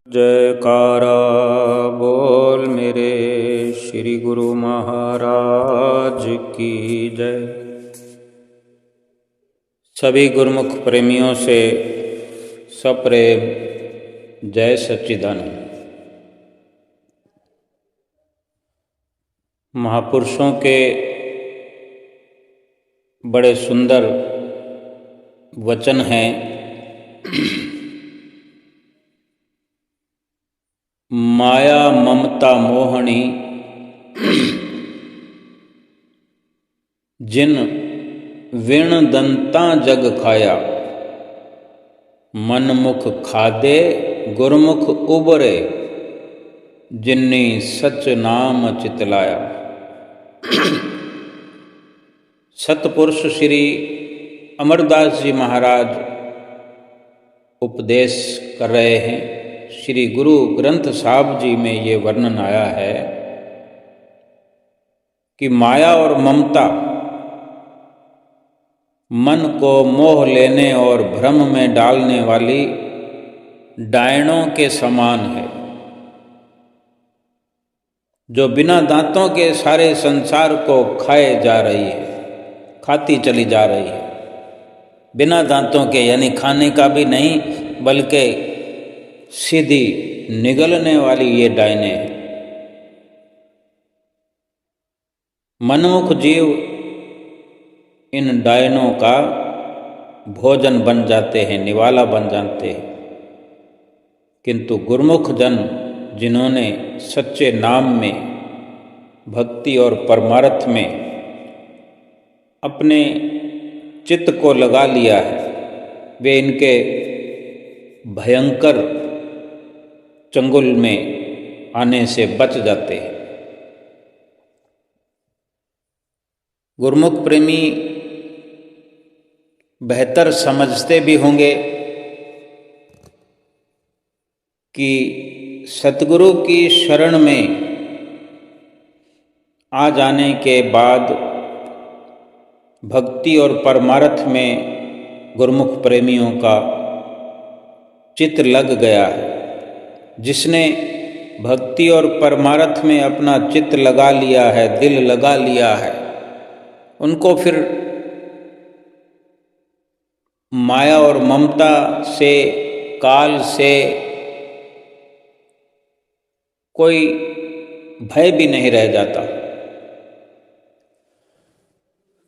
जयकारा बोल मेरे श्री गुरु महाराज की जय। सभी गुरुमुख प्रेमियों से सप्रेम जय सच्चिदानंद। महापुरुषों के बड़े सुंदर वचन हैं। माया ममता मोहनी जिन विण दंता जग खाया, मनमुख खादे गुरमुख उबरे, जिन्नी सच नाम चितलाया। सतपुरुष श्री अमरदास जी महाराज उपदेश कर रहे हैं। श्री गुरु ग्रंथ साहब जी में ये वर्णन आया है कि माया और ममता मन को मोह लेने और भ्रम में डालने वाली डायनों के समान है, जो बिना दांतों के सारे संसार को खाए जा रही है, खाती चली जा रही है। बिना दांतों के यानी खाने का भी नहीं, बल्कि सीधी निगलने वाली ये डायने हैं। मनमुख जीव इन डायनों का भोजन बन जाते हैं, निवाला बन जाते हैं। किंतु गुरमुख जन जिन्होंने सच्चे नाम में, भक्ति और परमार्थ में अपने चित्त को लगा लिया है, वे इनके भयंकर चंगुल में आने से बच जाते हैं। गुरमुख प्रेमी बेहतर समझते भी होंगे कि सतगुरु की शरण में आ जाने के बाद भक्ति और परमार्थ में गुरमुख प्रेमियों का चित्त लग गया है। जिसने भक्ति और परमार्थ में अपना चित्त लगा लिया है, दिल लगा लिया है, उनको फिर माया और ममता से, काल से कोई भय भी नहीं रह जाता,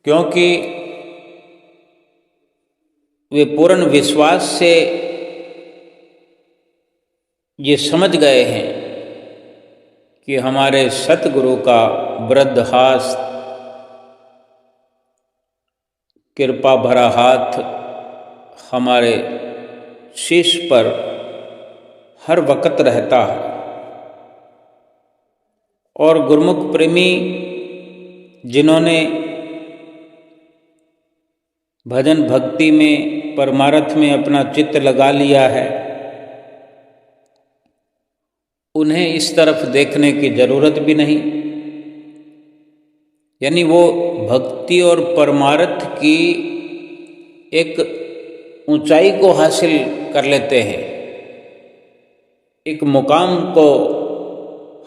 क्योंकि वे पूर्ण विश्वास से ये समझ गए हैं कि हमारे सतगुरु का वृद्धहास, कृपा भरा हाथ हमारे शीश पर हर वक्त रहता है। और गुरमुख प्रेमी जिन्होंने भजन भक्ति में, परमार्थ में अपना चित्त लगा लिया है, उन्हें इस तरफ देखने की जरूरत भी नहीं। यानी वो भक्ति और परमार्थ की एक ऊंचाई को हासिल कर लेते हैं, एक मुकाम को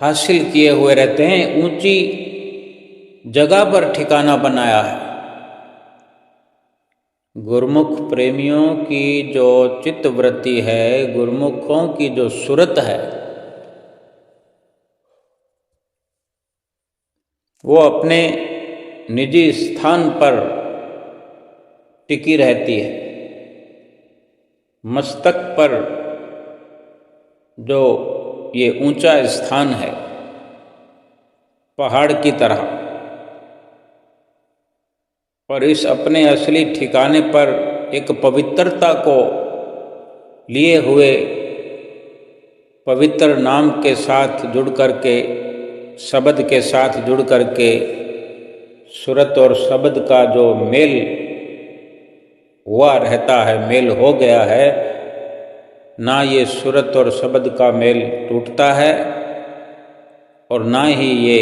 हासिल किए हुए रहते हैं, ऊंची जगह पर ठिकाना बनाया है। गुरमुख प्रेमियों की जो चित्तवृत्ति है, गुरमुखों की जो सुरत है, वो अपने निजी स्थान पर टिकी रहती है। मस्तक पर जो ये ऊंचा स्थान है, पहाड़ की तरह, और इस अपने असली ठिकाने पर एक पवित्रता को लिए हुए, पवित्र नाम के साथ जुड़ करके, शब्द के साथ जुड़ करके, सुरत और शब्द का जो मेल हुआ रहता है, मेल हो गया है, ना ये सुरत और शब्द का मेल टूटता है और ना ही ये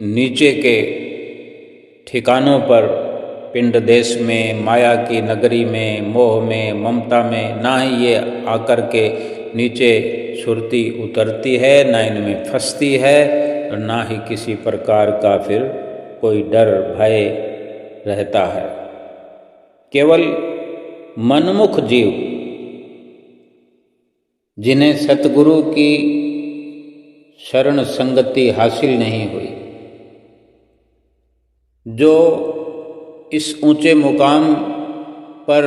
नीचे के ठिकानों पर, पिंड देश में, माया की नगरी में, मोह में, ममता में, ना ही ये आकर के नीचे सुरती उतरती है, ना इनमें फंसती है, और ना ही किसी प्रकार का फिर कोई डर भय रहता है। केवल मनमुख जीव जिन्हें सतगुरु की शरण संगति हासिल नहीं हुई, जो इस ऊंचे मुकाम पर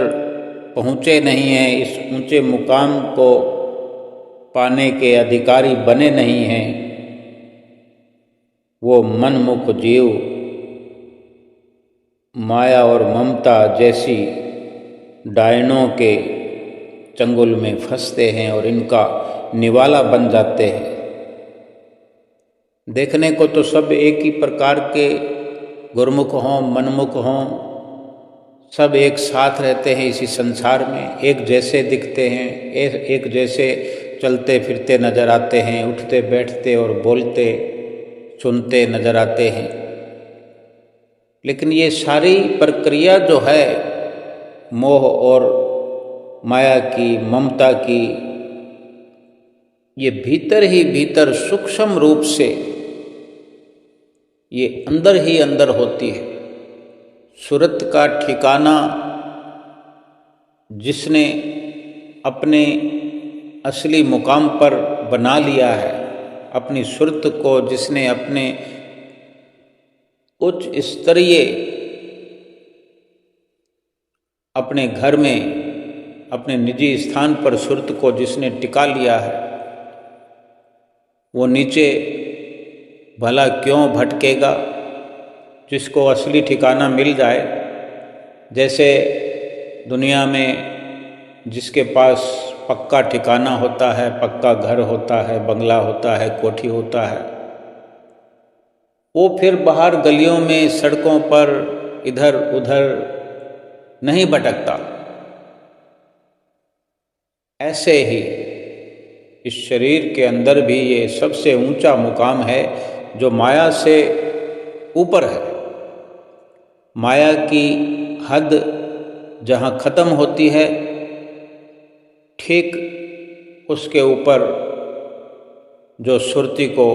पहुँचे नहीं हैं, इस ऊंचे मुकाम को पाने के अधिकारी बने नहीं हैं, वो मनमुख जीव माया और ममता जैसी डायनों के चंगुल में फंसते हैं और इनका निवाला बन जाते हैं। देखने को तो सब एक ही प्रकार के गुरमुख हों, मनमुख हों, सब एक साथ रहते हैं इसी संसार में, एक जैसे दिखते हैं, एक जैसे चलते फिरते नजर आते हैं, उठते बैठते और बोलते सुनते नजर आते हैं। लेकिन ये सारी प्रक्रिया जो है मोह और माया की, ममता की, ये भीतर ही भीतर सूक्ष्म रूप से ये अंदर ही अंदर होती है। सुरत का ठिकाना जिसने अपने असली मुकाम पर बना लिया है, अपनी सुरत को जिसने अपने उच्च स्तरीय अपने घर में अपने निजी स्थान पर सुरत को जिसने टिका लिया है, वो नीचे भला क्यों भटकेगा। जिसको असली ठिकाना मिल जाए, जैसे दुनिया में जिसके पास पक्का ठिकाना होता है, पक्का घर होता है, बंगला होता है, कोठी होता है, वो फिर बाहर गलियों में, सड़कों पर इधर उधर नहीं भटकता। ऐसे ही इस शरीर के अंदर भी ये सबसे ऊंचा मुकाम है जो माया से ऊपर है। माया की हद जहाँ ख़त्म होती है, ठीक उसके ऊपर जो सुरती को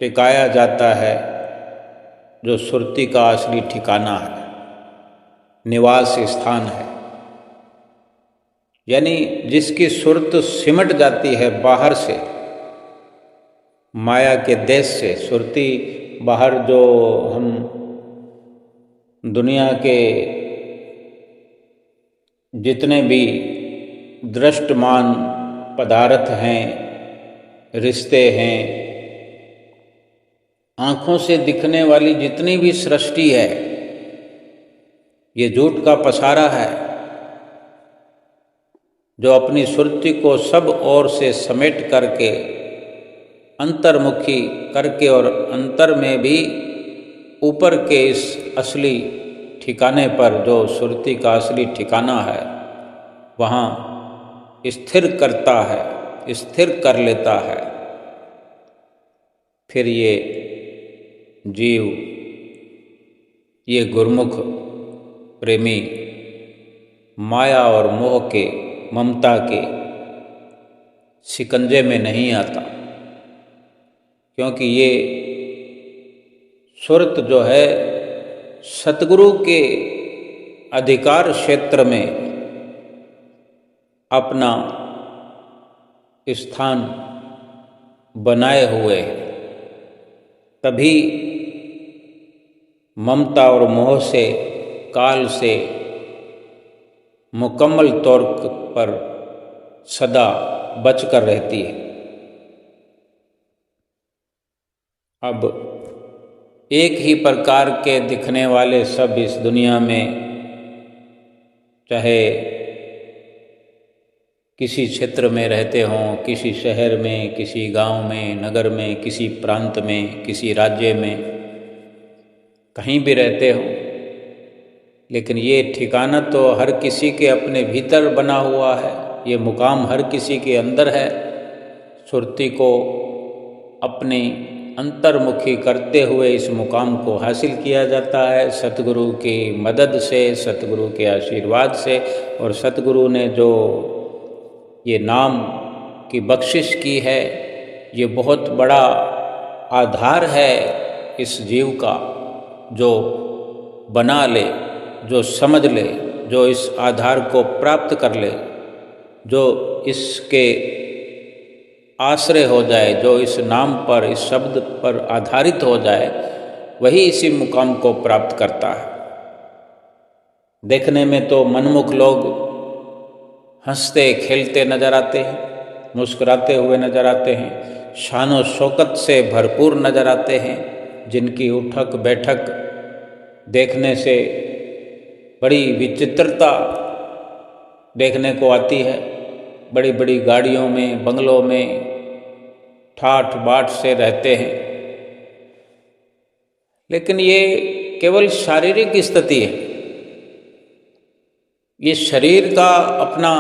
टिकाया जाता है, जो सुरती का असली ठिकाना है, निवास स्थान है, यानी जिसकी सुरत सिमट जाती है बाहर से, माया के देश से। सुरती बाहर जो हम दुनिया के जितने भी दृष्टमान पदार्थ हैं, रिश्ते हैं, आँखों से दिखने वाली जितनी भी सृष्टि है, ये झूठ का पसारा है जो अपनी सुरती को सब ओर से समेट करके, अंतर्मुखी करके और अंतर में भी ऊपर के इस असली ठिकाने पर, जो सुरती का असली ठिकाना है, वहाँ स्थिर करता है, स्थिर कर लेता है। फिर ये जीव, ये गुरमुख प्रेमी माया और मोह के, ममता के शिकंजे में नहीं आता, क्योंकि ये सुरत जो है सतगुरु के अधिकार क्षेत्र में अपना स्थान बनाए हुए है। तभी ममता और मोह से, काल से मुकम्मल तौर पर सदा बचकर रहती है। अब एक ही प्रकार के दिखने वाले सब इस दुनिया में, चाहे किसी क्षेत्र में रहते हों, किसी शहर में, किसी गांव में, नगर में, किसी प्रांत में, किसी राज्य में, कहीं भी रहते हों, लेकिन ये ठिकाना तो हर किसी के अपने भीतर बना हुआ है। ये मुकाम हर किसी के अंदर है। सुरती को अपनी अंतर्मुखी करते हुए इस मुकाम को हासिल किया जाता है सतगुरु की मदद से, सतगुरु के आशीर्वाद से। और सतगुरु ने जो ये नाम की बख्शिश की है। ये बहुत बड़ा आधार है इस जीव का, जो बना ले, जो समझ ले, जो इस आधार को प्राप्त कर ले, जो इसके आश्रय हो जाए, जो इस नाम पर, इस शब्द पर आधारित हो जाए, वही इसी मुकाम को प्राप्त करता है। देखने में तो मनमुख लोग हंसते खेलते नजर आते हैं, मुस्कुराते हुए नजर आते हैं, शानो शौकत से भरपूर नजर आते हैं, जिनकी उठक बैठक देखने से बड़ी विचित्रता देखने को आती है। बड़ी बड़ी गाड़ियों में, बंगलों में ठाठ बाट से रहते हैं, लेकिन ये केवल शारीरिक स्थिति है। ये शरीर का अपना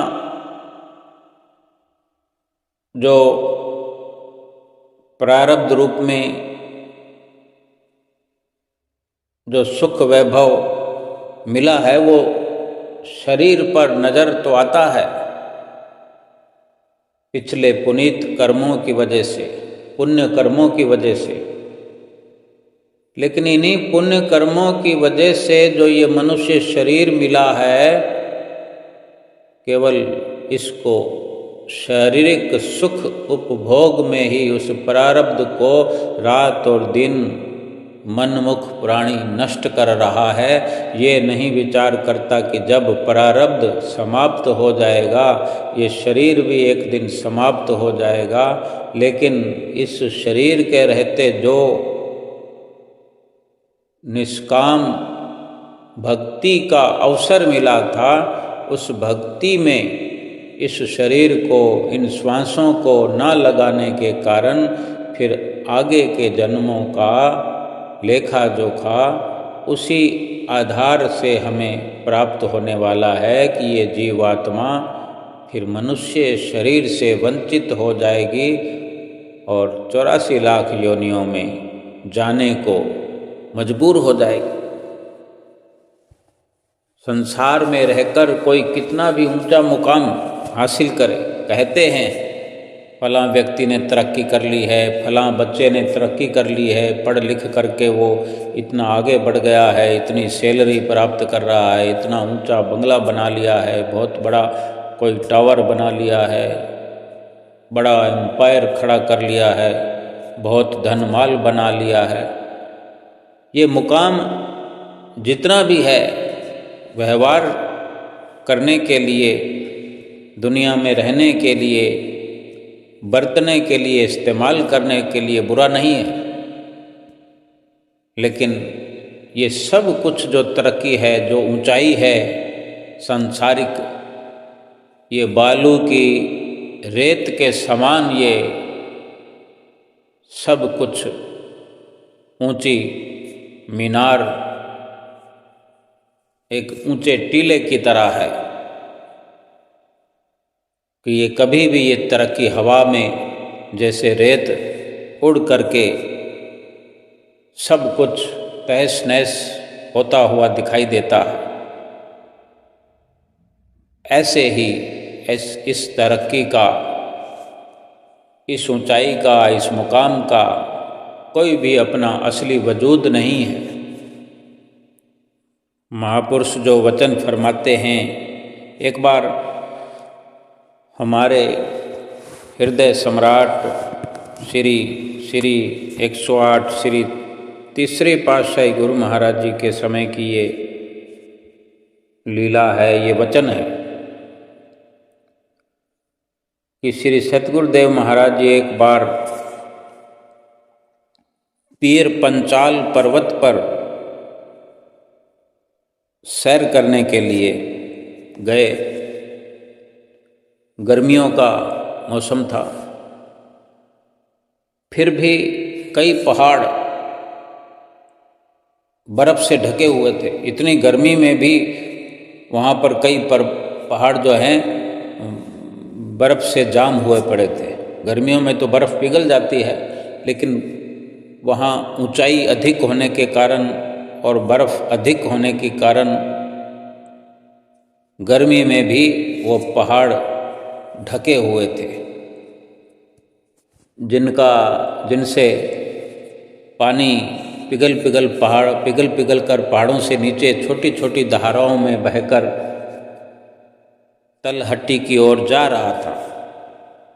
जो प्रारब्ध रूप में जो सुख वैभव मिला है, वो शरीर पर नजर तो आता है पिछले पुनीत कर्मों की वजह से, पुण्य कर्मों की वजह से। लेकिन इन्हीं पुण्य कर्मों की वजह से जो ये मनुष्य शरीर मिला है, केवल इसको शारीरिक सुख उपभोग में ही उस प्रारब्ध को रात और दिन मनमुख प्राणी नष्ट कर रहा है। ये नहीं विचार करता कि जब प्रारब्ध समाप्त हो जाएगा, ये शरीर भी एक दिन समाप्त हो जाएगा, लेकिन इस शरीर के रहते जो निष्काम भक्ति का अवसर मिला था, उस भक्ति में इस शरीर को, इन श्वासों को न लगाने के कारण फिर आगे के जन्मों का लेखा जोखा उसी आधार से हमें प्राप्त होने वाला है कि ये जीवात्मा फिर मनुष्य शरीर से वंचित हो जाएगी और 84 लाख योनियों में जाने को मजबूर हो जाएगी। संसार में रहकर कोई कितना भी ऊंचा मुकाम हासिल करे, कहते हैं फलां व्यक्ति ने तरक्की कर ली है, फलां बच्चे ने तरक्की कर ली है, पढ़ लिख करके वो इतना आगे बढ़ गया है, इतनी सैलरी प्राप्त कर रहा है, इतना ऊंचा बंगला बना लिया है, बहुत बड़ा कोई टावर बना लिया है, बड़ा एम्पायर खड़ा कर लिया है, बहुत धन माल बना लिया है। ये मुकाम जितना भी है, व्यवहार करने के लिए, दुनिया में रहने के लिए, बरतने के लिए, इस्तेमाल करने के लिए बुरा नहीं है, लेकिन ये सब कुछ जो तरक्की है, जो ऊंचाई है सांसारिक, ये बालू की रेत के समान ये सब कुछ ऊंची मीनार एक ऊंचे टीले की तरह है कि ये कभी भी ये तरक्की हवा में जैसे रेत उड़ करके सब कुछ तहस नहस होता हुआ दिखाई देता है। ऐसे ही इस तरक्की का, इस ऊंचाई का, इस मुकाम का कोई भी अपना असली वजूद नहीं है। महापुरुष जो वचन फरमाते हैं, एक बार हमारे हृदय सम्राट श्री 108 श्री तीसरे पातशाही गुरु महाराज जी के समय की ये लीला है, ये वचन है कि श्री सतगुरुदेव महाराज जी एक बार पीर पंचाल पर्वत पर सैर करने के लिए गए। गर्मियों का मौसम था, फिर भी कई पहाड़ बर्फ से ढके हुए थे। इतनी गर्मी में भी वहाँ पर कई पहाड़ जो हैं बर्फ से जाम हुए पड़े थे। गर्मियों में तो बर्फ़ पिघल जाती है, लेकिन वहाँ ऊंचाई अधिक होने के कारण और बर्फ़ अधिक होने के कारण गर्मी में भी वो पहाड़ ढके हुए थे। जिनसे पानी पिघल पिघल कर पहाड़ों से नीचे छोटी छोटी धाराओं में बहकर तलहट्टी की ओर जा रहा था।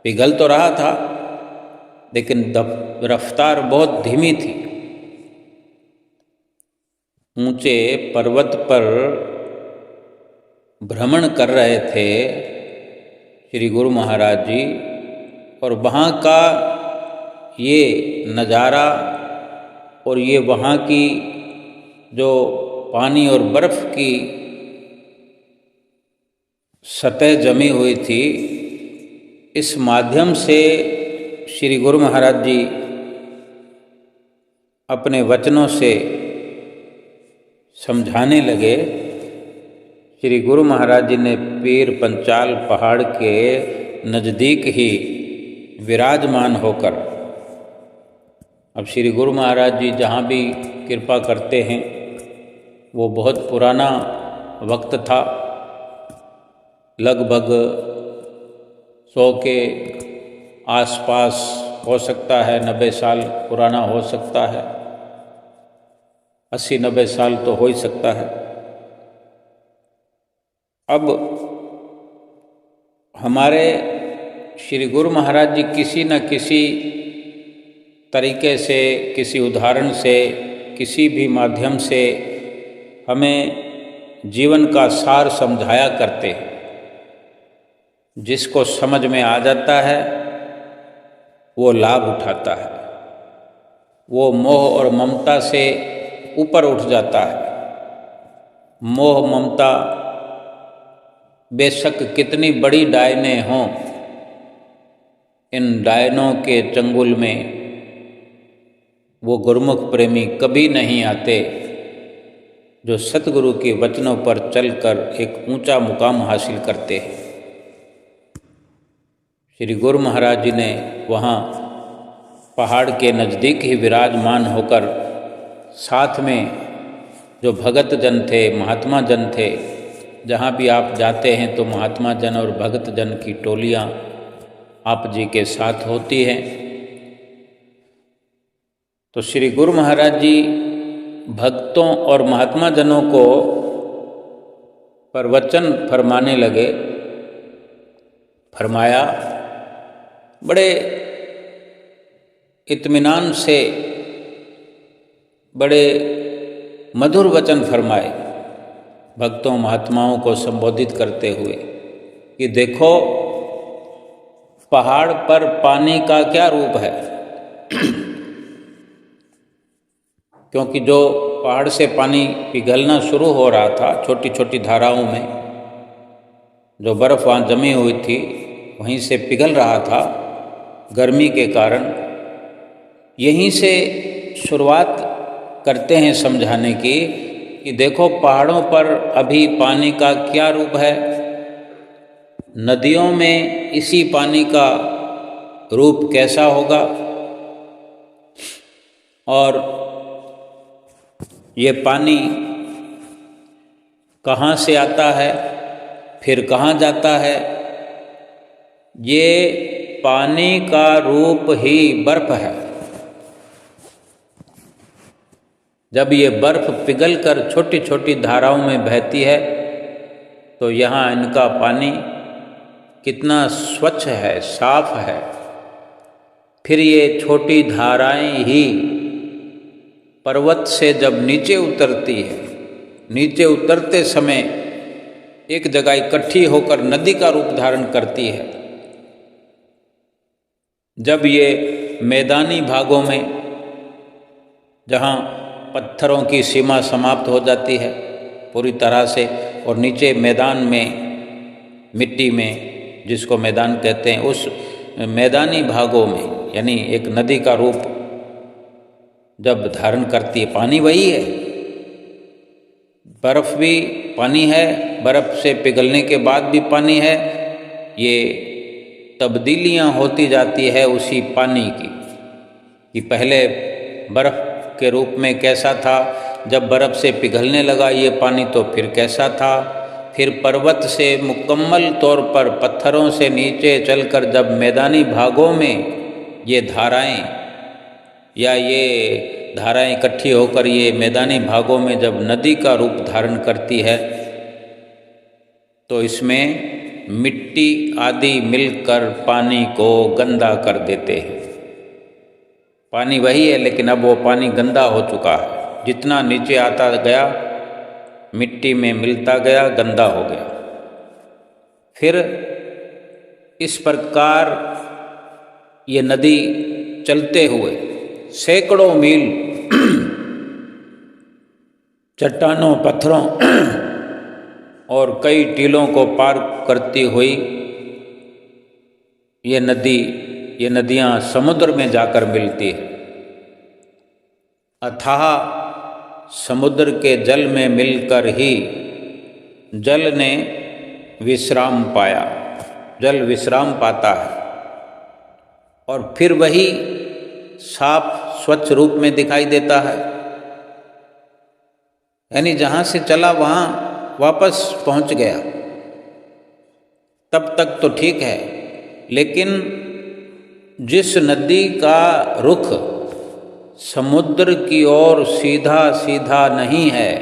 पिघल तो रहा था लेकिन रफ्तार बहुत धीमी थी। ऊंचे पर्वत पर भ्रमण कर रहे थे श्री गुरु महाराज जी, और वहाँ का ये नज़ारा और ये वहाँ की जो पानी और बर्फ़ की सतह जमी हुई थी, इस माध्यम से श्री गुरु महाराज जी अपने वचनों से समझाने लगे। श्री गुरु महाराज जी ने पीर पंचाल पहाड़ के नज़दीक ही विराजमान होकर, अब श्री गुरु महाराज जी जहाँ भी कृपा करते हैं, वो बहुत पुराना वक्त था, लगभग 100 के आसपास हो सकता है, 90 साल पुराना हो सकता है, 80-90 साल तो हो ही सकता है। अब हमारे श्री गुरु महाराज जी किसी न किसी तरीके से, किसी उदाहरण से, किसी भी माध्यम से हमें जीवन का सार समझाया करते हैं। जिसको समझ में आ जाता है वो लाभ उठाता है, वो मोह और ममता से ऊपर उठ जाता है। मोह ममता बेशक कितनी बड़ी डायने हों, इन डायनों के चंगुल में वो गुरुमुख प्रेमी कभी नहीं आते जो सतगुरु के वचनों पर चलकर एक ऊंचा मुकाम हासिल करते हैं। श्री गुरु महाराज जी ने वहाँ पहाड़ के नज़दीक ही विराजमान होकर साथ में जो भगत जन थे, महात्मा जन थे, जहाँ भी आप जाते हैं तो महात्मा जन और भगत जन की टोलियाँ आप जी के साथ होती हैं। तो श्री गुरु महाराज जी भक्तों और महात्मा जनों को प्रवचन फरमाने लगे। फरमाया, बड़े इत्मीनान से बड़े मधुर वचन फरमाए भक्तों महात्माओं को संबोधित करते हुए कि देखो पहाड़ पर पानी का क्या रूप है। क्योंकि जो पहाड़ से पानी पिघलना शुरू हो रहा था छोटी छोटी धाराओं में, जो बर्फ़ वहाँ जमी हुई थी वहीं से पिघल रहा था गर्मी के कारण। यहीं से शुरुआत करते हैं समझाने की कि देखो पहाड़ों पर अभी पानी का क्या रूप है, नदियों में इसी पानी का रूप कैसा होगा, और ये पानी कहाँ से आता है फिर कहाँ जाता है। ये पानी का रूप ही बर्फ है। जब ये बर्फ पिघलकर छोटी छोटी धाराओं में बहती है तो यहाँ इनका पानी कितना स्वच्छ है, साफ है। फिर ये छोटी धाराएं ही पर्वत से जब नीचे उतरती है, नीचे उतरते समय एक जगह इकट्ठी होकर नदी का रूप धारण करती है। जब ये मैदानी भागों में, जहाँ पत्थरों की सीमा समाप्त हो जाती है पूरी तरह से, और नीचे मैदान में, मिट्टी में जिसको मैदान कहते हैं, उस मैदानी भागों में यानी एक नदी का रूप जब धारण करती है, पानी वही है, बर्फ़ भी पानी है, बर्फ़ से पिघलने के बाद भी पानी है। ये तब्दीलियाँ होती जाती है उसी पानी की, कि पहले बर्फ़ के रूप में कैसा था, जब बर्फ़ से पिघलने लगा ये पानी तो फिर कैसा था, फिर पर्वत से मुकम्मल तौर पर पत्थरों से नीचे चलकर जब मैदानी भागों में ये धाराएं या ये धाराएं इकट्ठी होकर ये मैदानी भागों में जब नदी का रूप धारण करती है तो इसमें मिट्टी आदि मिलकर पानी को गंदा कर देते हैं। पानी वही है लेकिन अब वो पानी गंदा हो चुका है। जितना नीचे आता गया मिट्टी में मिलता गया, गंदा हो गया। फिर इस प्रकार ये नदी चलते हुए सैकड़ों मील चट्टानों, पत्थरों और कई टीलों को पार करती हुई ये नदियाँ समुद्र में जाकर मिलती है। अथाह समुद्र के जल में मिलकर ही जल ने विश्राम पाया, जल विश्राम पाता है और फिर वही साफ स्वच्छ रूप में दिखाई देता है। यानी जहाँ से चला वहाँ वापस पहुँच गया। तब तक तो ठीक है, लेकिन जिस नदी का रुख समुद्र की ओर सीधा सीधा नहीं है,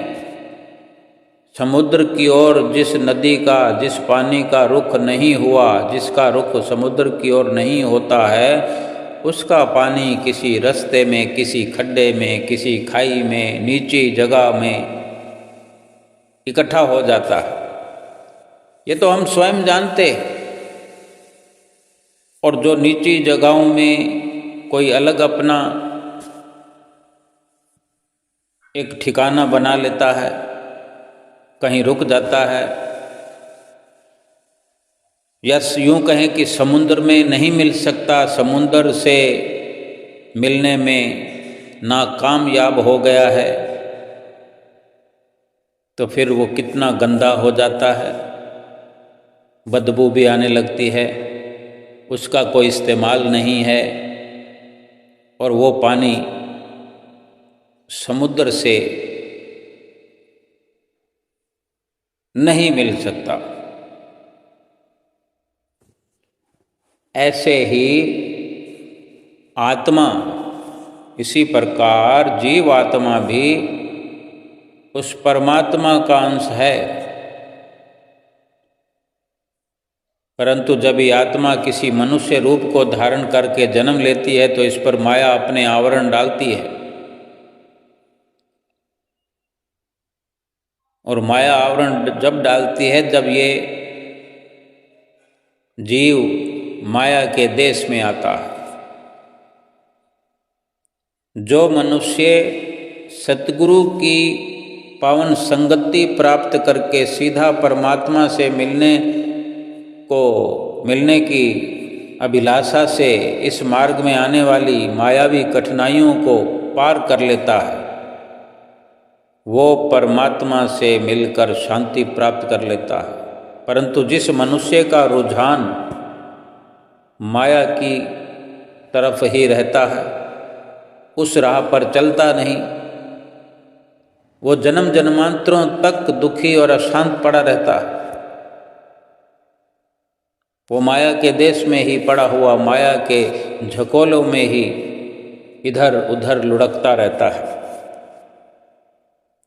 समुद्र की ओर जिस नदी का, जिस पानी का रुख नहीं हुआ, जिसका रुख समुद्र की ओर नहीं होता है, उसका पानी किसी रास्ते में, किसी खड्डे में, किसी खाई में, नीची जगह में इकट्ठा हो जाता है। ये तो हम स्वयं जानते। और जो नीची जगहों में कोई अलग अपना एक ठिकाना बना लेता है, कहीं रुक जाता है, या यूँ कहें कि समुद्र में नहीं मिल सकता, समुद्र से मिलने में नाकामयाब हो गया है, तो फिर वो कितना गंदा हो जाता है, बदबू भी आने लगती है, उसका कोई इस्तेमाल नहीं है और वो पानी समुद्र से नहीं मिल सकता। ऐसे ही आत्मा, इसी प्रकार जीवात्मा भी उस परमात्मा का अंश है, परंतु जब ये आत्मा किसी मनुष्य रूप को धारण करके जन्म लेती है तो इस पर माया अपने आवरण डालती है। और माया आवरण जब डालती है, जब ये जीव माया के देश में आता है। जो मनुष्य सतगुरु की पावन संगति प्राप्त करके सीधा परमात्मा से मिलने की अभिलाषा से इस मार्ग में आने वाली मायावी कठिनाइयों को पार कर लेता है, वो परमात्मा से मिलकर शांति प्राप्त कर लेता है। परंतु जिस मनुष्य का रुझान माया की तरफ ही रहता है, उस राह पर चलता नहीं, वो जन्म जन्मांतरों तक दुखी और अशांत पड़ा रहता है। वो माया के देश में ही पड़ा हुआ, माया के झकोलों में ही इधर उधर लुढ़कता रहता है।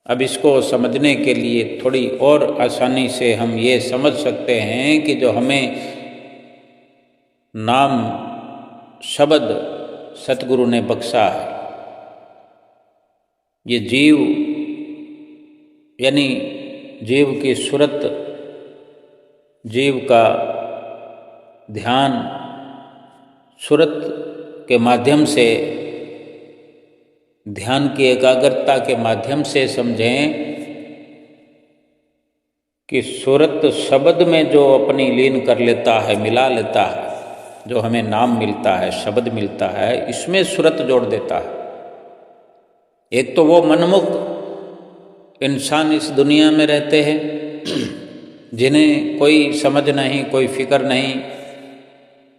अब इसको समझने के लिए थोड़ी और आसानी से हम ये समझ सकते हैं कि जो हमें नाम शब्द सतगुरु ने बख्शा है, ये जीव यानी जीव की सूरत, जीव का ध्यान सूरत के माध्यम से, ध्यान की एकाग्रता के माध्यम से समझें कि सूरत शब्द में जो अपनी लीन कर लेता है, मिला लेता है, जो हमें नाम मिलता है, शब्द मिलता है, इसमें सूरत जोड़ देता है। एक तो वो मनमुख इंसान इस दुनिया में रहते हैं जिन्हें कोई समझ नहीं, कोई फिक्र नहीं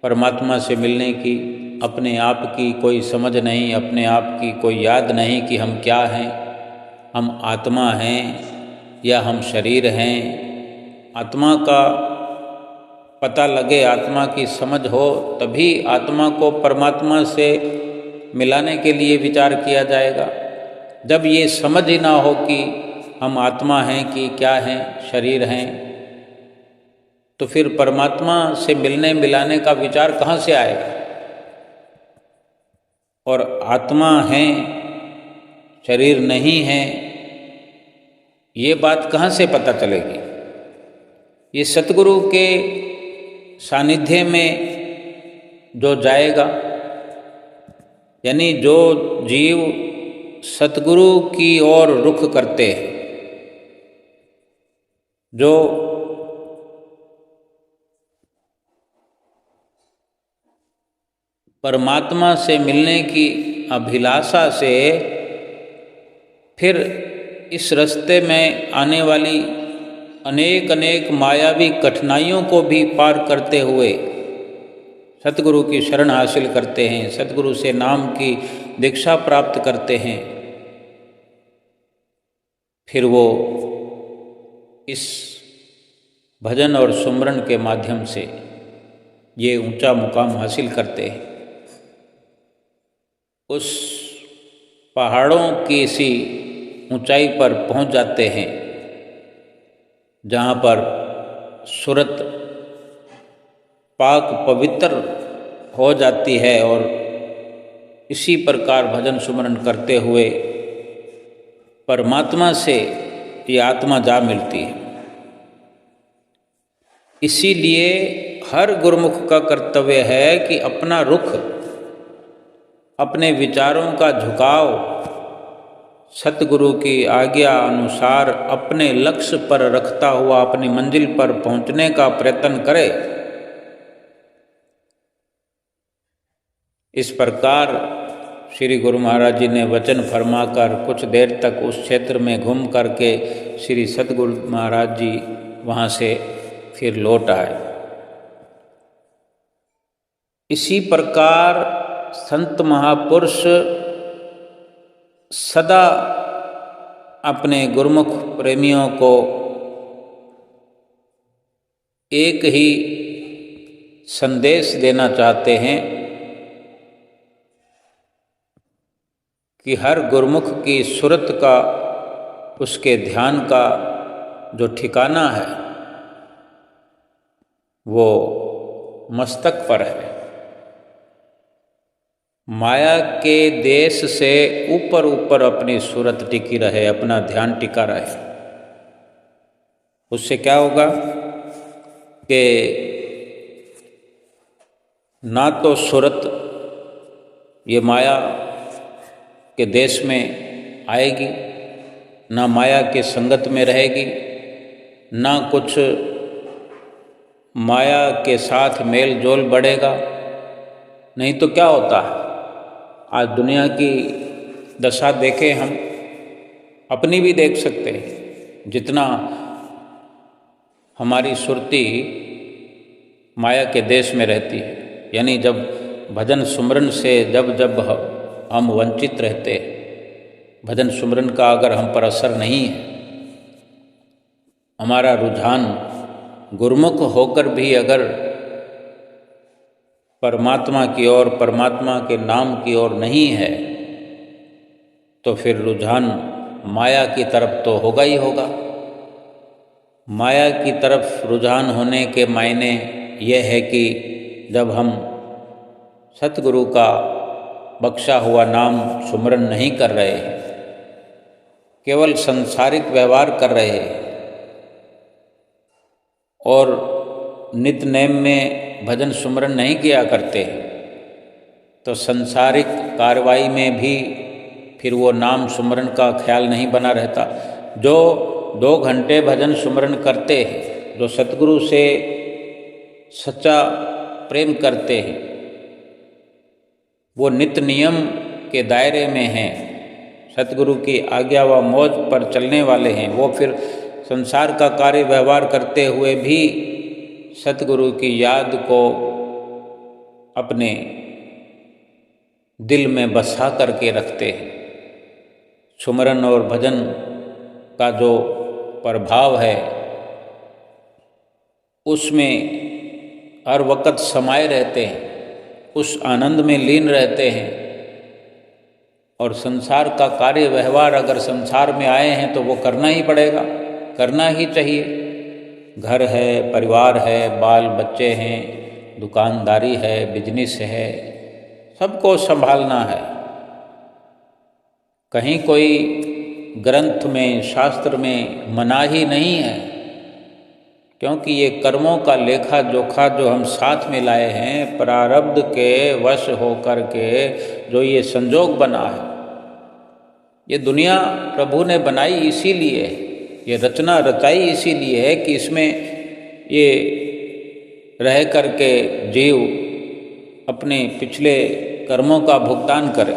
परमात्मा से मिलने की, अपने आप की कोई समझ नहीं, अपने आप की कोई याद नहीं कि हम क्या हैं, हम आत्मा हैं या हम शरीर हैं। आत्मा का पता लगे, आत्मा की समझ हो, तभी आत्मा को परमात्मा से मिलाने के लिए विचार किया जाएगा। जब ये समझ ही ना हो कि हम आत्मा हैं कि क्या हैं, शरीर हैं, तो फिर परमात्मा से मिलने मिलाने का विचार कहाँ से आएगा। और आत्मा है, शरीर नहीं है, ये बात कहाँ से पता चलेगी। ये सतगुरु के सानिध्य में जो जाएगा, यानी जो जीव सतगुरु की ओर रुख करते हैं, जो परमात्मा से मिलने की अभिलाषा से फिर इस रास्ते में आने वाली अनेक अनेक मायावी कठिनाइयों को भी पार करते हुए सतगुरु की शरण हासिल करते हैं, सतगुरु से नाम की दीक्षा प्राप्त करते हैं, फिर वो इस भजन और सुमरन के माध्यम से ये ऊंचा मुकाम हासिल करते हैं। उस पहाड़ों की सी ऊंचाई पर पहुंच जाते हैं जहाँ पर सूरत पाक पवित्र हो जाती है, और इसी प्रकार भजन सुमरन करते हुए परमात्मा से ये आत्मा जा मिलती है। इसीलिए हर गुरुमुख का कर्तव्य है कि अपना रुख, अपने विचारों का झुकाव सतगुरु की आज्ञा अनुसार अपने लक्ष्य पर रखता हुआ अपनी मंजिल पर पहुंचने का प्रयत्न करे। इस प्रकार श्री गुरु महाराज जी ने वचन फरमाकर कुछ देर तक उस क्षेत्र में घूम करके श्री सतगुरु महाराज जी वहाँ से फिर लौट आए। इसी प्रकार संत महापुरुष सदा अपने गुरुमुख प्रेमियों को एक ही संदेश देना चाहते हैं कि हर गुरुमुख की सुरत का, उसके ध्यान का जो ठिकाना है वो मस्तक पर है। माया के देश से ऊपर ऊपर अपनी सूरत टिकी रहे, अपना ध्यान टिका रहे। उससे क्या होगा कि ना तो सूरत ये माया के देश में आएगी, ना माया के संगत में रहेगी, ना कुछ माया के साथ मेल जोल बढ़ेगा। नहीं तो क्या होता है, आज दुनिया की दशा देखें, हम अपनी भी देख सकते हैं। जितना हमारी सुरती माया के देश में रहती है, यानी जब भजन सुमरन से जब जब हम वंचित रहते हैं, भजन सुमरन का अगर हम पर असर नहीं है, हमारा रुझान गुरुमुख होकर भी अगर परमात्मा की ओर, परमात्मा के नाम की ओर नहीं है, तो फिर रुझान माया की तरफ तो होगा ही होगा। माया की तरफ रुझान होने के मायने यह है कि जब हम सतगुरु का बख्शा हुआ नाम सुमरन नहीं कर रहे हैं, केवल संसारिक व्यवहार कर रहे हैं और नित नेम में भजन सुमरन नहीं किया करते, तो संसारिक कार्रवाई में भी फिर वो नाम सुमरन का ख्याल नहीं बना रहता। जो 2 घंटे भजन सुमरन करते हैं, जो सतगुरु से सच्चा प्रेम करते हैं, वो नित्य नियम के दायरे में हैं, सतगुरु की आज्ञा व मौज पर चलने वाले हैं। वो फिर संसार का कार्य व्यवहार करते हुए भी सतगुरु की याद को अपने दिल में बसा करके रखते हैं। सुमरन और भजन का जो प्रभाव है, उसमें हर वक्त समाये रहते हैं, उस आनंद में लीन रहते हैं। और संसार का कार्य व्यवहार अगर संसार में आए हैं तो वो करना ही पड़ेगा, करना ही चाहिए। घर है, परिवार है, बाल बच्चे हैं, दुकानदारी है, बिजनेस है, सबको संभालना है। कहीं कोई ग्रंथ में, शास्त्र में मनाही नहीं है, क्योंकि ये कर्मों का लेखा जोखा जो हम साथ में लाए हैं, प्रारब्ध के वश होकर के जो ये संजोग बना है, ये दुनिया प्रभु ने बनाई इसीलिए, ये रचना रचाई इसीलिए है कि इसमें ये रह करके जीव अपने पिछले कर्मों का भुगतान करे,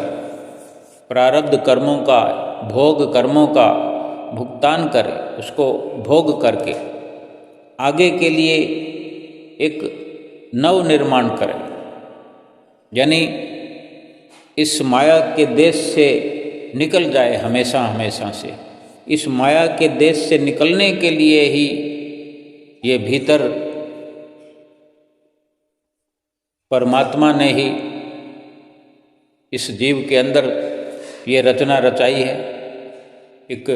प्रारब्ध कर्मों का, भोग कर्मों का भुगतान करे, उसको भोग करके आगे के लिए एक नव निर्माण करे। यानी इस माया के देश से निकल जाए हमेशा हमेशा से। इस माया के देश से निकलने के लिए ही ये भीतर परमात्मा ने ही इस जीव के अंदर ये रचना रचाई है। एक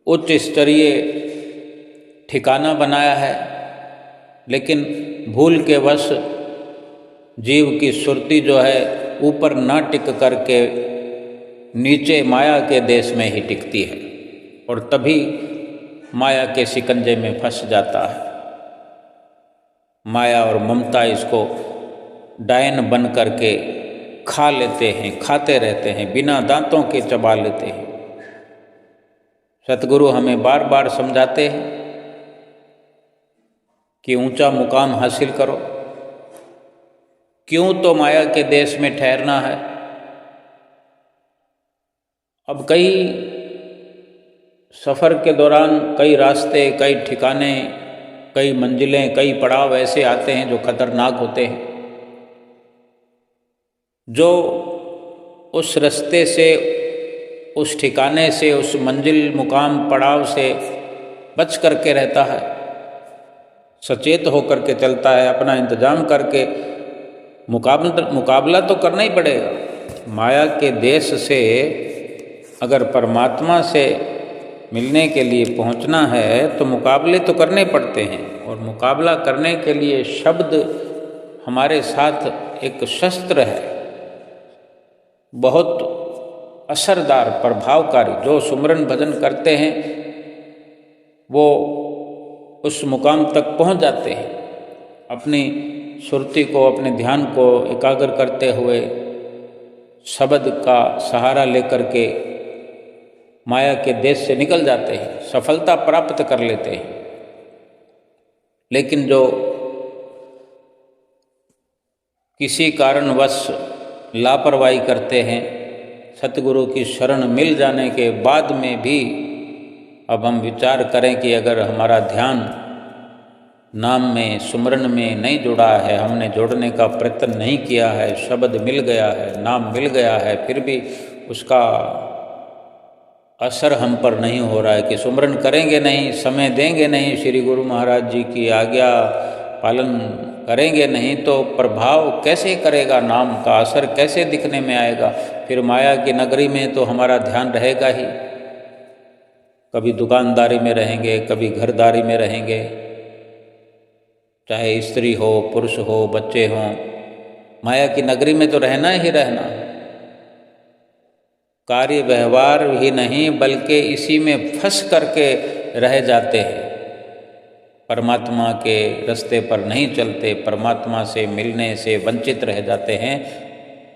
उच्च स्तरीय ठिकाना बनाया है, लेकिन भूल के वश जीव की सुरती जो है ऊपर ना टिक करके नीचे माया के देश में ही टिकती है, और तभी माया के शिकंजे में फंस जाता है। माया और ममता इसको डायन बन करके खा लेते हैं, खाते रहते हैं, बिना दांतों के चबा लेते हैं। सतगुरु हमें बार बार समझाते हैं कि ऊंचा मुकाम हासिल करो, क्यों तो माया के देश में ठहरना है। अब कई सफ़र के दौरान कई रास्ते, कई ठिकाने, कई मंजिलें, कई पड़ाव ऐसे आते हैं जो खतरनाक होते हैं। जो उस रास्ते से, उस ठिकाने से, उस मंजिल, मुकाम, पड़ाव से बच करके रहता है, सचेत होकर के चलता है, अपना इंतजाम करके मुकाबला तो करना ही पड़ेगा। माया के देश से अगर परमात्मा से मिलने के लिए पहुंचना है तो मुकाबले तो करने पड़ते हैं, और मुकाबला करने के लिए शब्द हमारे साथ एक शस्त्र है, बहुत असरदार, प्रभावकारी। जो सुमरन भजन करते हैं वो उस मुकाम तक पहुंच जाते हैं। अपनी सुरती को, अपने ध्यान को एकाग्र करते हुए शब्द का सहारा लेकर के माया के देश से निकल जाते हैं, सफलता प्राप्त कर लेते हैं। लेकिन जो किसी कारणवश लापरवाही करते हैं, सतगुरु की शरण मिल जाने के बाद में भी अब हम विचार करें कि अगर हमारा ध्यान नाम में, सुमरन में नहीं जुड़ा है, हमने जोड़ने का प्रयत्न नहीं किया है, शब्द मिल गया है, नाम मिल गया है, फिर भी उसका असर हम पर नहीं हो रहा है कि सुमरन करेंगे नहीं, समय देंगे नहीं, श्री गुरु महाराज जी की आज्ञा पालन करेंगे नहीं, तो प्रभाव कैसे करेगा, नाम का असर कैसे दिखने में आएगा। फिर माया की नगरी में तो हमारा ध्यान रहेगा ही, कभी दुकानदारी में रहेंगे, कभी घरदारी में रहेंगे, चाहे स्त्री हो, पुरुष हो, बच्चे हों, माया की नगरी में तो रहना ही रहना। कार्य व्यवहार ही नहीं बल्कि इसी में फंस करके रह जाते हैं, परमात्मा के रास्ते पर नहीं चलते, परमात्मा से मिलने से वंचित रह जाते हैं।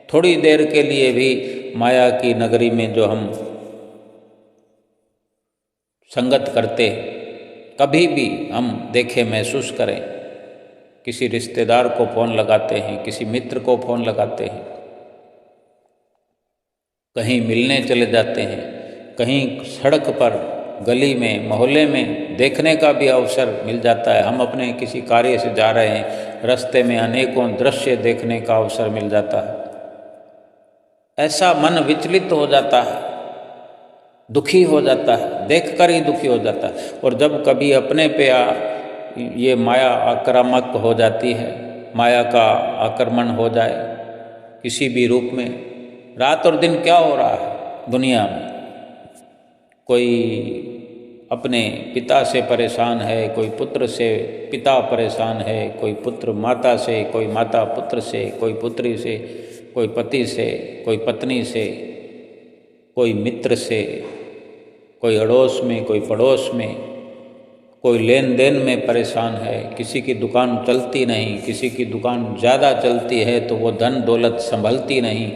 थोड़ी देर के लिए भी माया की नगरी में जो हम संगत करते, कभी भी हम देखें, महसूस करें, किसी रिश्तेदार को फ़ोन लगाते हैं, किसी मित्र को फ़ोन लगाते हैं, कहीं मिलने चले जाते हैं, कहीं सड़क पर, गली में, मोहल्ले में देखने का भी अवसर मिल जाता है। हम अपने किसी कार्य से जा रहे हैं, रास्ते में अनेकों दृश्य देखने का अवसर मिल जाता है। ऐसा मन विचलित हो जाता है, दुखी हो जाता है, देखकर ही दुखी हो जाता है। और जब कभी अपने पे ये माया आक्रामक हो जाती है, माया का आक्रमण हो जाए किसी भी रूप में। रात और दिन क्या हो रहा है दुनिया में, कोई अपने पिता से परेशान है, कोई पुत्र से पिता परेशान है, कोई पुत्र माता से, कोई माता पुत्र से, कोई पुत्री से, कोई पति से, कोई पत्नी से, कोई मित्र से, कोई अड़ोस में, कोई पड़ोस में, कोई लेन देन में परेशान है, किसी की दुकान चलती नहीं, किसी की दुकान ज़्यादा चलती है तो वो धन दौलत संभलती नहीं,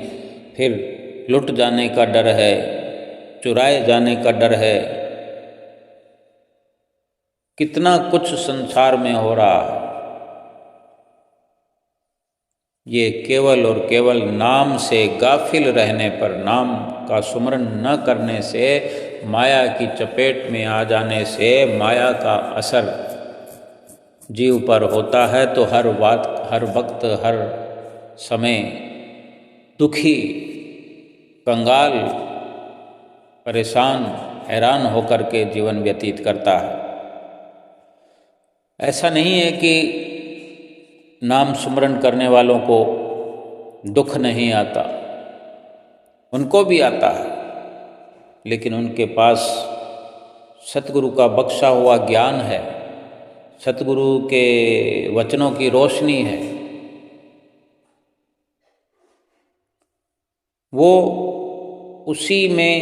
फिर लुट जाने का डर है, चुराए जाने का डर है। कितना कुछ संसार में हो रहा है। ये केवल और केवल नाम से गाफिल रहने पर, नाम का सुमरन न करने से, माया की चपेट में आ जाने से माया का असर जीव पर होता है तो हर वक्त हर समय दुखी, कंगाल, परेशान, हैरान होकर के जीवन व्यतीत करता है। ऐसा नहीं है कि नाम सुमरन करने वालों को दुख नहीं आता, उनको भी आता है, लेकिन उनके पास सतगुरु का बख्शा हुआ ज्ञान है, सतगुरु के वचनों की रोशनी है। वो उसी में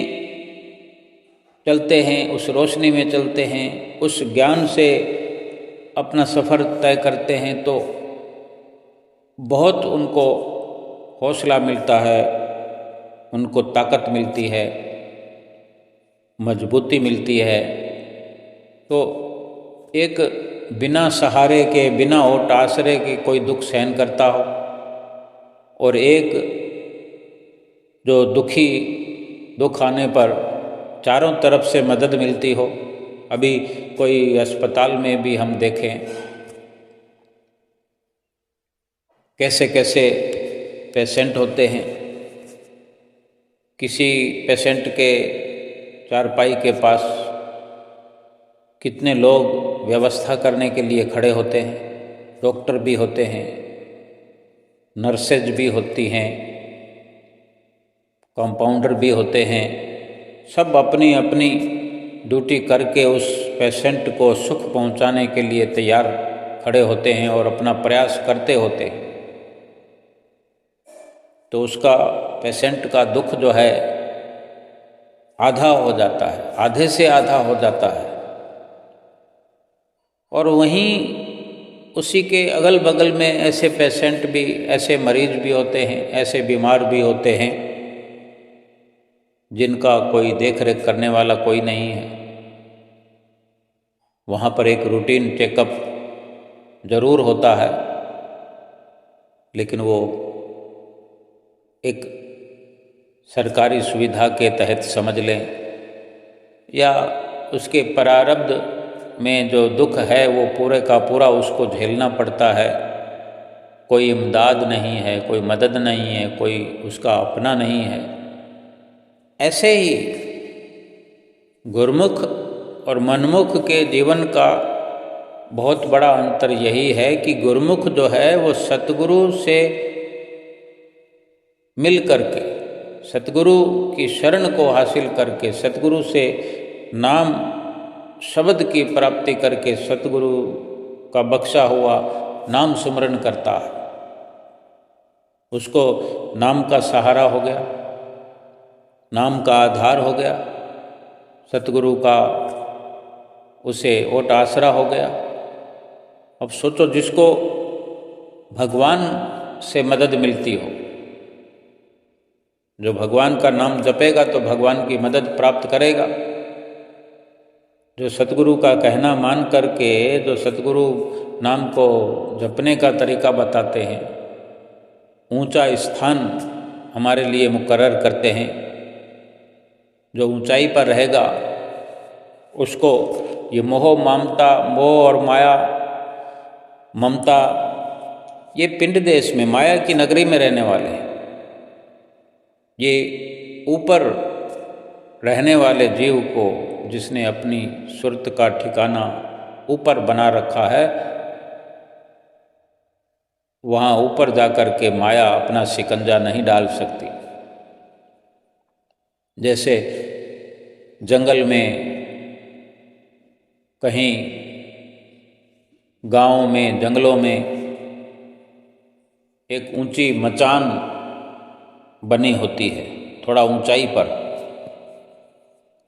चलते हैं, उस रोशनी में चलते हैं, उस ज्ञान से अपना सफ़र तय करते हैं तो बहुत उनको हौसला मिलता है, उनको ताकत मिलती है, मजबूती मिलती है। तो एक बिना सहारे के, बिना ओट आसरे के कोई दुख सहन करता हो, और एक जो दुख आने पर चारों तरफ से मदद मिलती हो। अभी कोई अस्पताल में भी हम देखें कैसे कैसे पेशेंट होते हैं, किसी पेशेंट के चारपाई के पास कितने लोग व्यवस्था करने के लिए खड़े होते हैं। डॉक्टर भी होते हैं, नर्सेज भी होती हैं, कंपाउंडर भी होते हैं, सब अपनी अपनी ड्यूटी करके उस पेशेंट को सुख पहुंचाने के लिए तैयार खड़े होते हैं और अपना प्रयास करते होते हैं। तो उसका पेशेंट का दुख जो है आधा हो जाता है, आधे से आधा हो जाता है। और वहीं उसी के अगल बगल में ऐसे पेशेंट भी, ऐसे मरीज भी होते हैं, ऐसे बीमार भी होते हैं जिनका कोई देख रेख करने वाला कोई नहीं है। वहाँ पर एक रूटीन चेकअप जरूर होता है, लेकिन वो एक सरकारी सुविधा के तहत समझ लें, या उसके प्रारब्ध में जो दुख है वो पूरे का पूरा उसको झेलना पड़ता है। कोई इमदाद नहीं है, कोई मदद नहीं है, कोई उसका अपना नहीं है। ऐसे ही गुरमुख और मनमुख के जीवन का बहुत बड़ा अंतर यही है कि गुरमुख जो है वो सतगुरु से मिल करके, सतगुरु की शरण को हासिल करके, सतगुरु से नाम शब्द की प्राप्ति करके, सतगुरु का बख्शा हुआ नाम सुमरन करता है। उसको नाम का सहारा हो गया, नाम का आधार हो गया, सतगुरु का उसे ओट आसरा हो गया। अब सोचो, जिसको भगवान से मदद मिलती हो, जो भगवान का नाम जपेगा तो भगवान की मदद प्राप्त करेगा। जो सतगुरु का कहना मान करके, जो सतगुरु नाम को जपने का तरीका बताते हैं, ऊंचा स्थान हमारे लिए मुकर्रर करते हैं, जो ऊंचाई पर रहेगा उसको ये मोह ममता, मोह और माया, ममता, ये पिंड देश में माया की नगरी में रहने वाले हैं। ये ऊपर रहने वाले जीव को जिसने अपनी सुरत का ठिकाना ऊपर बना रखा है, वहाँ ऊपर जाकर के माया अपना शिकंजा नहीं डाल सकती। जैसे जंगल में, कहीं गाँव में, जंगलों में एक ऊंची मचान बनी होती है, थोड़ा ऊंचाई पर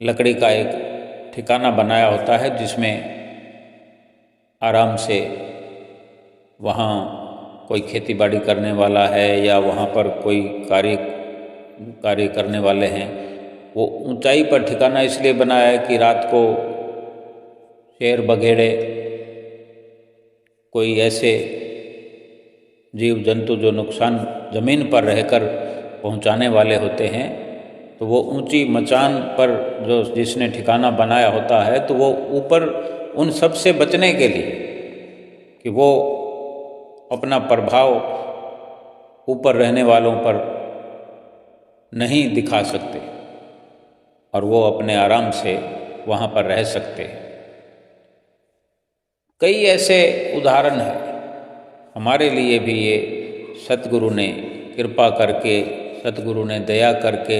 लकड़ी का एक ठिकाना बनाया होता है, जिसमें आराम से वहाँ कोई खेती बाड़ी करने वाला है या वहाँ पर कोई कार्य करने वाले हैं। वो ऊंचाई पर ठिकाना इसलिए बनाया है कि रात को शेर बघेड़े, कोई ऐसे जीव जंतु जो नुकसान ज़मीन पर रहकर पहुंचाने वाले होते हैं, तो वो ऊंची मचान पर जो जिसने ठिकाना बनाया होता है, तो वो ऊपर उन सब से बचने के लिए कि वो अपना प्रभाव ऊपर रहने वालों पर नहीं दिखा सकते और वो अपने आराम से वहाँ पर रह सकते हैं। कई ऐसे उदाहरण हैं। हमारे लिए भी ये सतगुरु ने कृपा करके, सतगुरु ने दया करके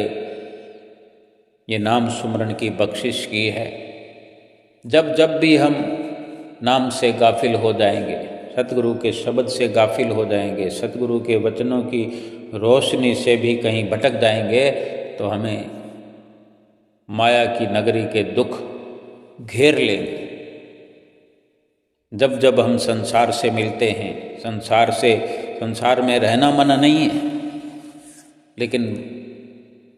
ये नाम सुमरन की बख्शिश की है। जब जब भी हम नाम से गाफिल हो जाएंगे, सतगुरु के शब्द से गाफिल हो जाएंगे, सतगुरु के वचनों की रोशनी से भी कहीं भटक जाएंगे, तो हमें माया की नगरी के दुख घेर लेंगे। जब जब हम संसार से मिलते हैं, संसार में रहना मना नहीं है, लेकिन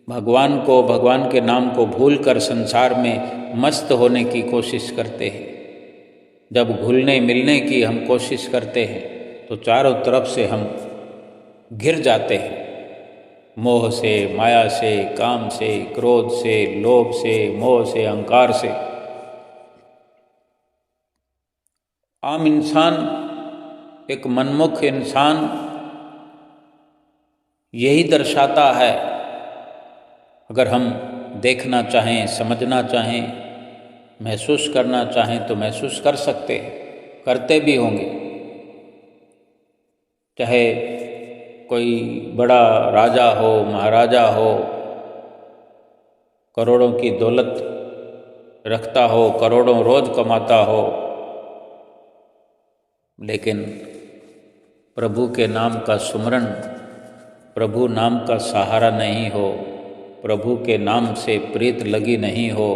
भगवान को, भगवान के नाम को भूलकर संसार में मस्त होने की कोशिश करते हैं। जब घुलने मिलने की हम कोशिश करते हैं तो चारों तरफ से हम घिर जाते हैं, मोह से, माया से, काम से, क्रोध से, लोभ से, मोह से, अहंकार से। आम इंसान, एक मनमुख इंसान यही दर्शाता है। अगर हम देखना चाहें, समझना चाहें, महसूस करना चाहें तो महसूस कर सकते हैं, करते भी होंगे। चाहे कोई बड़ा राजा हो, महाराजा हो, करोड़ों की दौलत रखता हो, करोड़ों रोज कमाता हो, लेकिन प्रभु के नाम का सुमरन, प्रभु नाम का सहारा नहीं हो, प्रभु के नाम से प्रीत लगी नहीं हो,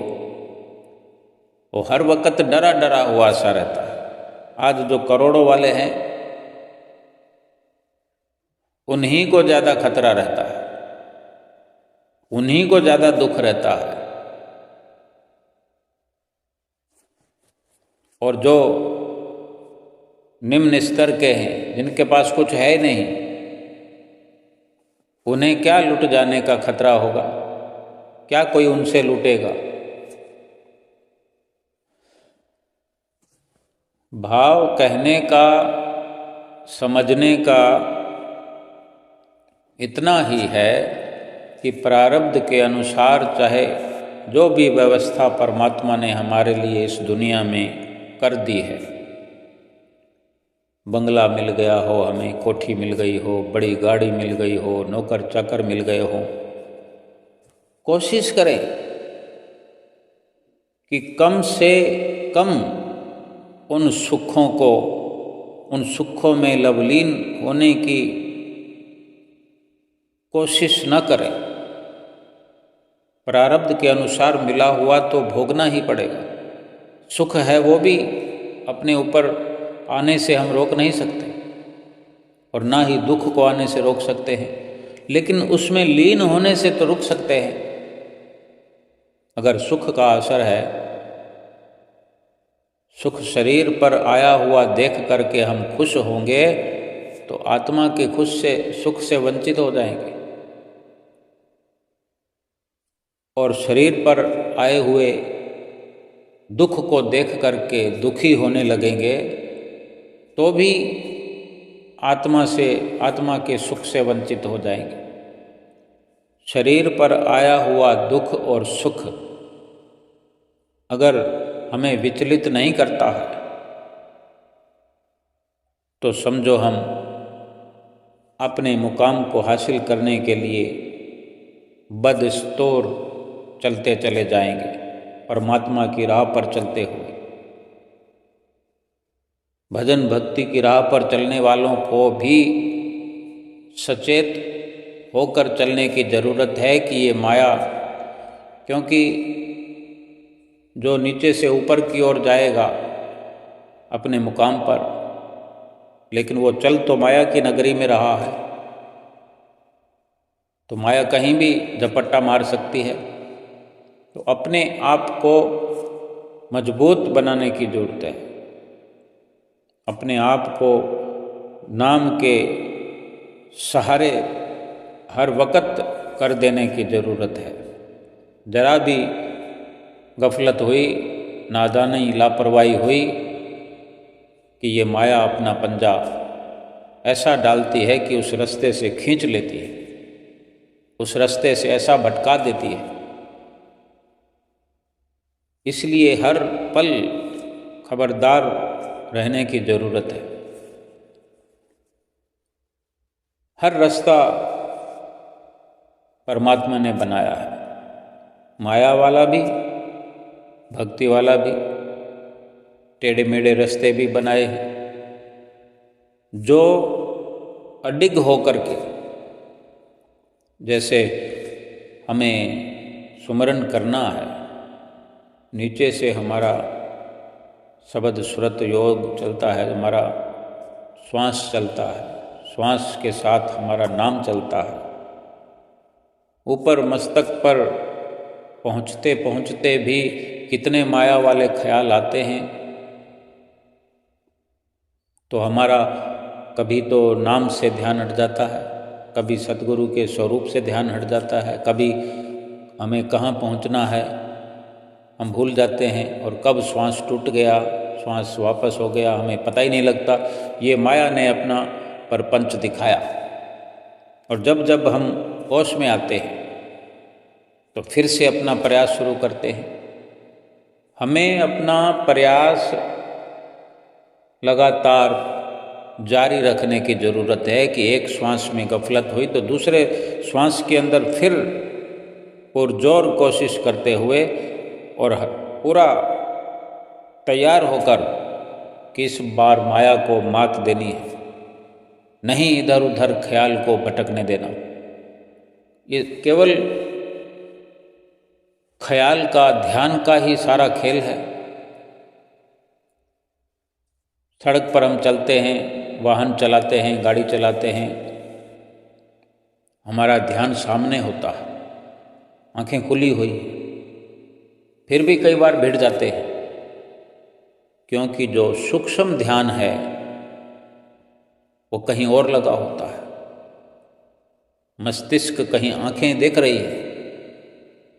वो हर वक्त डरा डरा हुआ सा रहता है। आज जो करोड़ों वाले हैं उन्हीं को ज़्यादा खतरा रहता है, उन्हीं को ज़्यादा दुख रहता है। और जो निम्न स्तर के हैं, जिनके पास कुछ है नहीं, उन्हें क्या लुट जाने का खतरा होगा? क्या कोई उनसे लूटेगा? भाव कहने का, समझने का इतना ही है कि प्रारब्ध के अनुसार चाहे जो भी व्यवस्था परमात्मा ने हमारे लिए इस दुनिया में कर दी है, बंगला मिल गया हो, हमें कोठी मिल गई हो, बड़ी गाड़ी मिल गई हो, नौकर चाकर मिल गए हो, कोशिश करें कि कम से कम उन सुखों में लवलीन होने की कोशिश न करें। प्रारब्ध के अनुसार मिला हुआ तो भोगना ही पड़ेगा। सुख है वो भी अपने ऊपर आने से हम रोक नहीं सकते और ना ही दुख को आने से रोक सकते हैं, लेकिन उसमें लीन होने से तो रुक सकते हैं। अगर सुख का असर है, सुख शरीर पर आया हुआ देख करके हम खुश होंगे तो आत्मा के सुख से वंचित हो जाएंगे, और शरीर पर आए हुए दुख को देख करके दुखी होने लगेंगे तो भी आत्मा के सुख से वंचित हो जाएंगे। शरीर पर आया हुआ दुख और सुख अगर हमें विचलित नहीं करता है, तो समझो हम अपने मुकाम को हासिल करने के लिए बदस्तूर चलते चले जाएंगे, परमात्मा की राह पर चलते हुए। भजन भक्ति की राह पर चलने वालों को भी सचेत होकर चलने की ज़रूरत है कि ये माया, क्योंकि जो नीचे से ऊपर की ओर जाएगा अपने मुकाम पर, लेकिन वो चल तो माया की नगरी में रहा है, तो माया कहीं भी झपट्टा मार सकती है। तो अपने आप को मजबूत बनाने की ज़रूरत है, अपने आप को नाम के सहारे हर वक्त कर देने की ज़रूरत है। जरा भी गफलत हुई, नादानी, लापरवाही हुई कि ये माया अपना पंजा ऐसा डालती है कि उस रास्ते से खींच लेती है, उस रास्ते से ऐसा भटका देती है। इसलिए हर पल खबरदार रहने की ज़रूरत है। हर रास्ता परमात्मा ने बनाया है, माया वाला भी, भक्ति वाला भी, टेढ़े मेढ़े रास्ते भी बनाए हैं। जो अडिग होकर के, जैसे हमें सुमरन करना है, नीचे से हमारा शब्द सुरत योग चलता है, हमारा श्वास चलता है, श्वास के साथ हमारा नाम चलता है। ऊपर मस्तक पर पहुँचते पहुँचते भी कितने माया वाले ख्याल आते हैं। तो हमारा कभी तो नाम से ध्यान हट जाता है, कभी सतगुरु के स्वरूप से ध्यान हट जाता है, कभी हमें कहाँ पहुँचना है हम भूल जाते हैं, और कब श्वास टूट गया, श्वास वापस हो गया, हमें पता ही नहीं लगता। ये माया ने अपना परपंच दिखाया। और जब जब हम होश में आते हैं तो फिर से अपना प्रयास शुरू करते हैं। हमें अपना प्रयास लगातार जारी रखने की ज़रूरत है कि एक श्वास में गफलत हुई तो दूसरे श्वास के अंदर फिर पुरजोर कोशिश करते हुए और पूरा तैयार होकर कि इस बार माया को मात देनी है, नहीं इधर उधर ख्याल को भटकने देना। ये केवल ख्याल का, ध्यान का ही सारा खेल है। सड़क पर हम चलते हैं, वाहन चलाते हैं, गाड़ी चलाते हैं, हमारा ध्यान सामने होता है, आंखें खुली हुई, फिर भी कई बार भिड़ जाते हैं, क्योंकि जो सूक्ष्म ध्यान है वो कहीं और लगा होता है। मस्तिष्क कहीं आंखें देख रही है,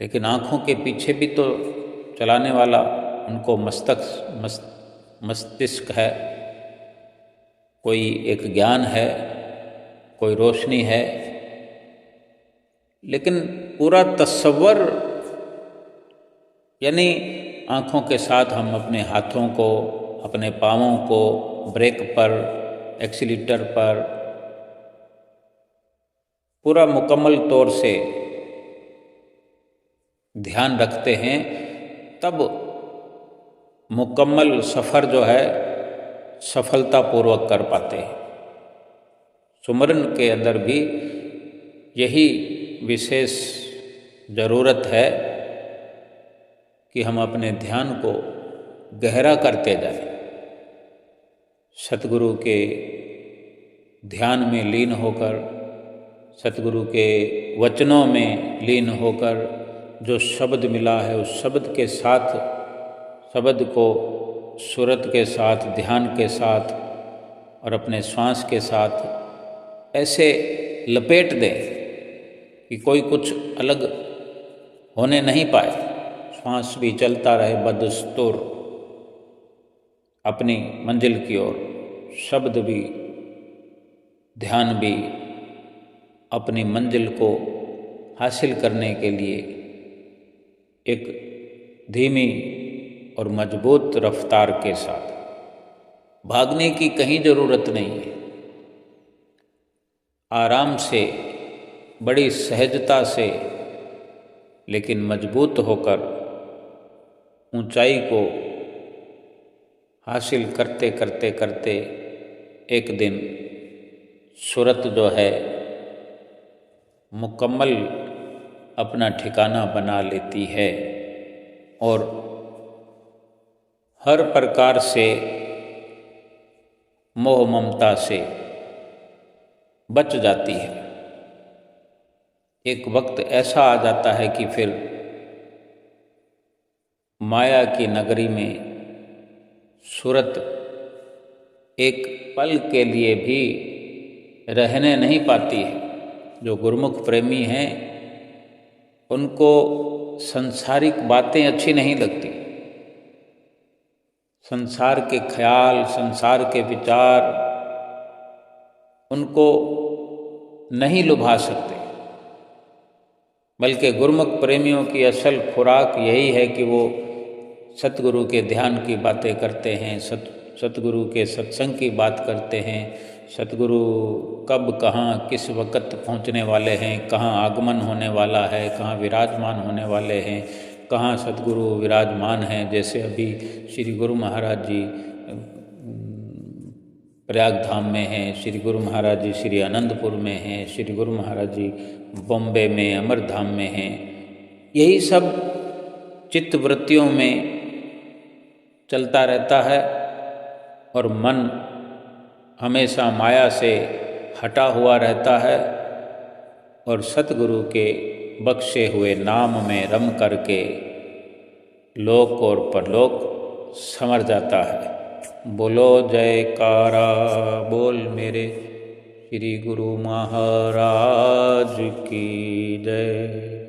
लेकिन आँखों के पीछे भी तो चलाने वाला उनको मस्तिष्क है, कोई एक ज्ञान है, कोई रोशनी है। लेकिन पूरा तस्वर, यानी आँखों के साथ हम अपने हाथों को, अपने पाँवों को ब्रेक पर, एक्सीलेटर पर पूरा मुकम्मल तौर से ध्यान रखते हैं, तब मुकम्मल सफ़र जो है सफलतापूर्वक कर पाते हैं। सुमरन के अंदर भी यही विशेष ज़रूरत है कि हम अपने ध्यान को गहरा करते जाएं, सतगुरु के ध्यान में लीन होकर, सतगुरु के वचनों में लीन होकर जो शब्द मिला है उस शब्द के साथ, शब्द को सूरत के साथ, ध्यान के साथ और अपने श्वास के साथ ऐसे लपेट दें कि कोई कुछ अलग होने नहीं पाए। श्वास भी चलता रहे बदस्तूर अपनी मंजिल की ओर, शब्द भी, ध्यान भी अपनी मंजिल को हासिल करने के लिए एक धीमी और मजबूत रफ्तार के साथ भागने की कहीं ज़रूरत नहीं है। आराम से, बड़ी सहजता से, लेकिन मजबूत होकर ऊंचाई को हासिल करते करते करते एक दिन सूरत जो है मुकम्मल अपना ठिकाना बना लेती है और हर प्रकार से मोह ममता से बच जाती है। एक वक्त ऐसा आ जाता है कि फिर माया की नगरी में सूरत एक पल के लिए भी रहने नहीं पाती है। जो गुरुमुख प्रेमी हैं उनको संसारिक बातें अच्छी नहीं लगती। संसार के ख्याल, संसार के विचार उनको नहीं लुभा सकते, बल्कि गुरुमुख प्रेमियों की असल खुराक यही है कि वो सतगुरु के ध्यान की बातें करते हैं, सतगुरु के सत्संग की बात करते हैं। सतगुरु कब कहाँ किस वक़्त पहुँचने वाले हैं, कहाँ आगमन होने वाला है, कहाँ विराजमान होने वाले हैं, कहाँ सतगुरु विराजमान हैं। जैसे अभी श्री गुरु महाराज जी प्रयाग धाम में हैं, श्री गुरु महाराज जी श्री आनंदपुर में हैं, श्री गुरु महाराज जी बॉम्बे में अमरधाम में हैं। यही सब चित्तवृत्तियों में चलता रहता है और मन हमेशा माया से हटा हुआ रहता है और सतगुरु के बख्शे हुए नाम में रम करके लोक और परलोक संवर जाता है। बोलो जयकारा बोल मेरे श्री गुरु महाराज की जय।